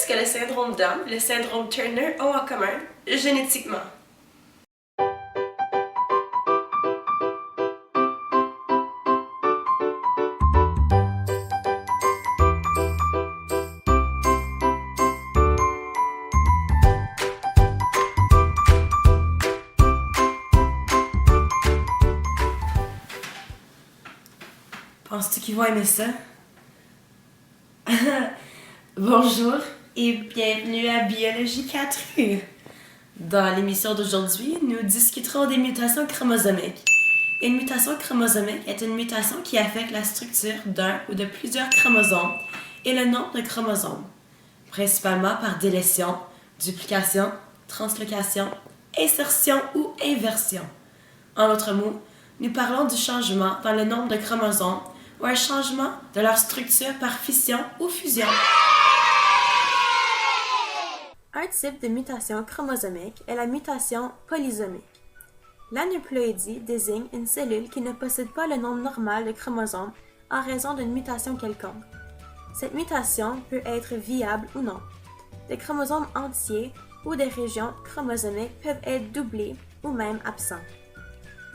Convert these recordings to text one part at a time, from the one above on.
que le syndrome Down et le syndrome Turner ont en commun, génétiquement? Penses-tu qu'ils vont aimer ça? Bonjour et bienvenue à Biologie 4U. Dans l'émission d'aujourd'hui, nous discuterons des mutations chromosomiques. Une mutation chromosomique est une mutation qui affecte la structure d'un ou de plusieurs chromosomes et le nombre de chromosomes, principalement par délétion, duplication, translocation, insertion ou inversion. En d'autres mots, nous parlons du changement dans le nombre de chromosomes ou un changement de leur structure par fission ou fusion. Un type de mutation chromosomique est la mutation polysomique. L'aneuploïdie désigne une cellule qui ne possède pas le nombre normal de chromosomes en raison d'une mutation quelconque. Cette mutation peut être viable ou non. Des chromosomes entiers ou des régions chromosomiques peuvent être doublés ou même absents.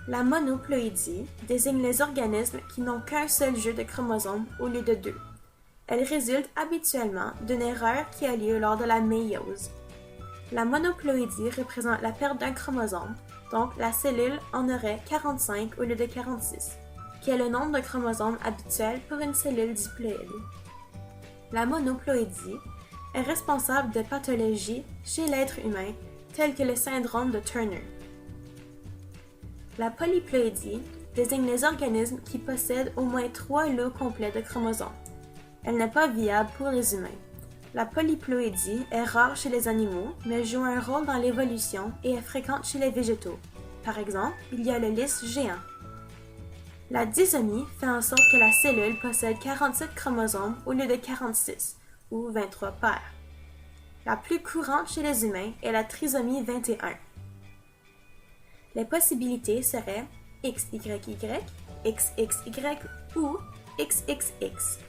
La monoploïdie désigne les organismes qui n'ont qu'un seul jeu de chromosomes au lieu de deux. Elle résulte habituellement d'une erreur qui a lieu lors de la méiose. La monoploïdie représente la perte d'un chromosome, donc la cellule en aurait 45 au lieu de 46, qui est le nombre de chromosomes habituel pour une cellule diploïde. La monoploïdie est responsable de pathologies chez l'être humain, telles que le syndrome de Turner. La polyploïdie désigne les organismes qui possèdent au moins 3 lots complets de chromosomes. Elle n'est pas viable pour les humains. La polyploïdie est rare chez les animaux, mais joue un rôle dans l'évolution et est fréquente chez les végétaux. Par exemple, il y a le lys géant. La disomie fait en sorte que la cellule possède 47 chromosomes au lieu de 46, ou 23 paires. La plus courante chez les humains est la trisomie 21. Les possibilités seraient XYY, XXY ou XXX.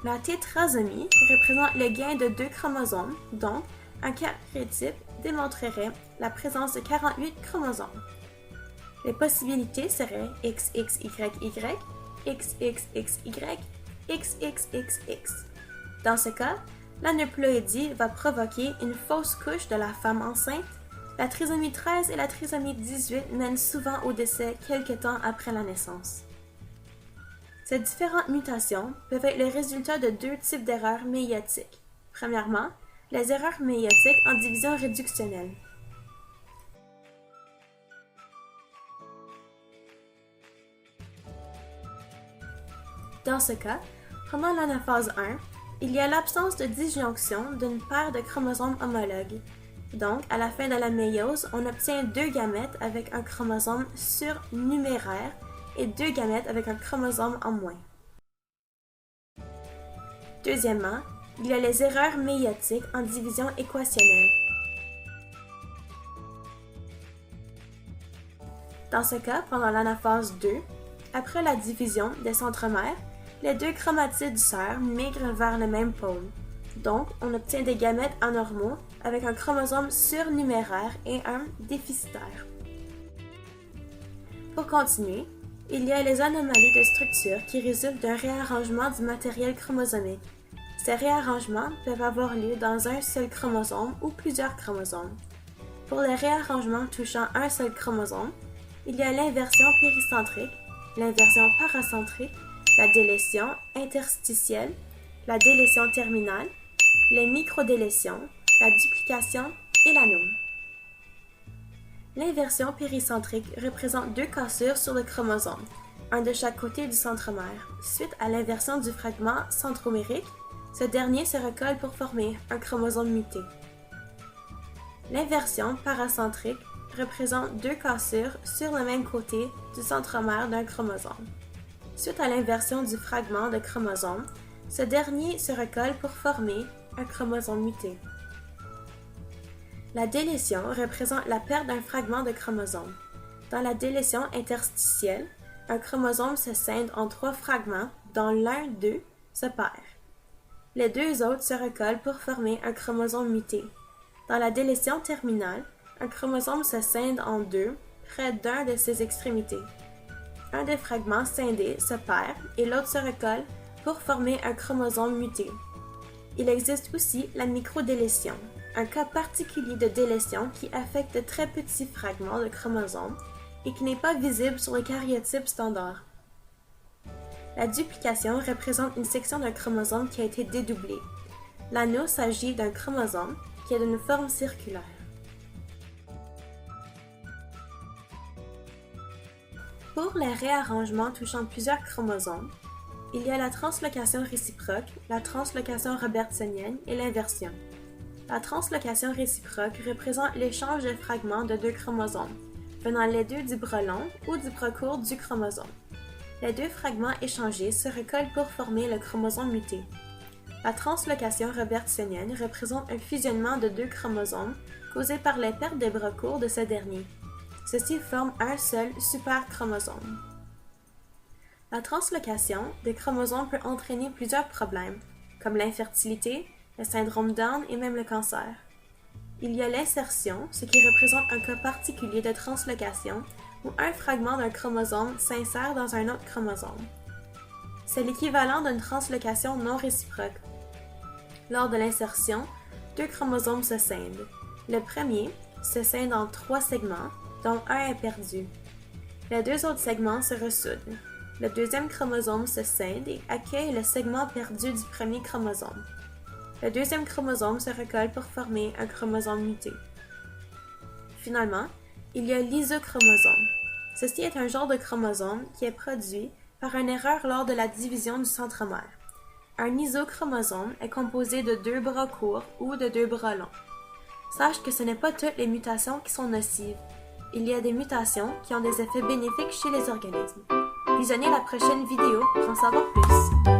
La tétrasomie représente le gain de 2 chromosomes, donc un karyotype démontrerait la présence de 48 chromosomes. Les possibilités seraient XXYY, XXXY, XXXX. Dans ce cas, l'aneuploïdie va provoquer une fausse couche de la femme enceinte. La trisomie 13 et la trisomie 18 mènent souvent au décès quelque temps après la naissance. Ces différentes mutations peuvent être le résultat de 2 types d'erreurs méiotiques. Premièrement, les erreurs méiotiques en division réductionnelle. Dans ce cas, pendant l'anaphase 1, il y a l'absence de disjonction d'une paire de chromosomes homologues. Donc, à la fin de la méiose, on obtient 2 gamètes avec un chromosome surnuméraire et 2 gamètes avec un chromosome en moins. Deuxièmement, il y a les erreurs méiotiques en division équationnelle. Dans ce cas, pendant l'anaphase 2, après la division des centromères, les 2 chromatides sœurs migrent vers le même pôle. Donc, on obtient des gamètes anormaux avec un chromosome surnuméraire et un déficitaire. Pour continuer, il y a les anomalies de structure qui résultent d'un réarrangement du matériel chromosomique. Ces réarrangements peuvent avoir lieu dans un seul chromosome ou plusieurs chromosomes. Pour les réarrangements touchant un seul chromosome, il y a l'inversion péricentrique, l'inversion paracentrique, la délétion interstitielle, la délétion terminale, les microdélétions, la duplication et l'anome. L'inversion péricentrique représente 2 cassures sur le chromosome, un de chaque côté du centromère. Suite à l'inversion du fragment centromérique, ce dernier se recolle pour former un chromosome muté. L'inversion paracentrique représente 2 cassures sur le même côté du centromère d'un chromosome. Suite à l'inversion du fragment de chromosome, ce dernier se recolle pour former un chromosome muté. La délétion représente la perte d'un fragment de chromosome. Dans la délétion interstitielle, un chromosome se scinde en 3 fragments dont l'un d'eux se perd. Les deux autres se recollent pour former un chromosome muté. Dans la délétion terminale, un chromosome se scinde en deux, près d'un de ses extrémités. Un des fragments scindés se perd et l'autre se recolle pour former un chromosome muté. Il existe aussi la microdélétion, un cas particulier de délétion qui affecte de très petits fragments de chromosomes et qui n'est pas visible sur le karyotype standard. La duplication représente une section d'un chromosome qui a été dédoublé. L'anneau s'agit d'un chromosome qui est d'une forme circulaire. Pour les réarrangements touchant plusieurs chromosomes, il y a la translocation réciproque, la translocation robertsonienne et l'inversion. La translocation réciproque représente l'échange de fragments de deux chromosomes, venant les deux du bras long ou du bras court du chromosome. Les deux fragments échangés se recollent pour former le chromosome muté. La translocation robertsonienne représente un fusionnement de deux chromosomes causé par les pertes des bras courts de ce dernier. Ceux-ci forment un seul superchromosome. La translocation des chromosomes peut entraîner plusieurs problèmes, comme l'infertilité, le syndrome Down et même le cancer. Il y a l'insertion, ce qui représente un cas particulier de translocation où un fragment d'un chromosome s'insère dans un autre chromosome. C'est l'équivalent d'une translocation non réciproque. Lors de l'insertion, deux chromosomes se scindent. Le premier se scinde en 3 segments, dont un est perdu. Les deux autres segments se ressoudent. Le deuxième chromosome se scinde et accueille le segment perdu du premier chromosome. Le deuxième chromosome se recolle pour former un chromosome muté. Finalement, il y a l'isochromosome. Ceci est un genre de chromosome qui est produit par une erreur lors de la division du centromère. Un isochromosome est composé de 2 bras courts ou de 2 bras longs. Sache que ce n'est pas toutes les mutations qui sont nocives. Il y a des mutations qui ont des effets bénéfiques chez les organismes. Visionnez la prochaine vidéo pour en savoir plus.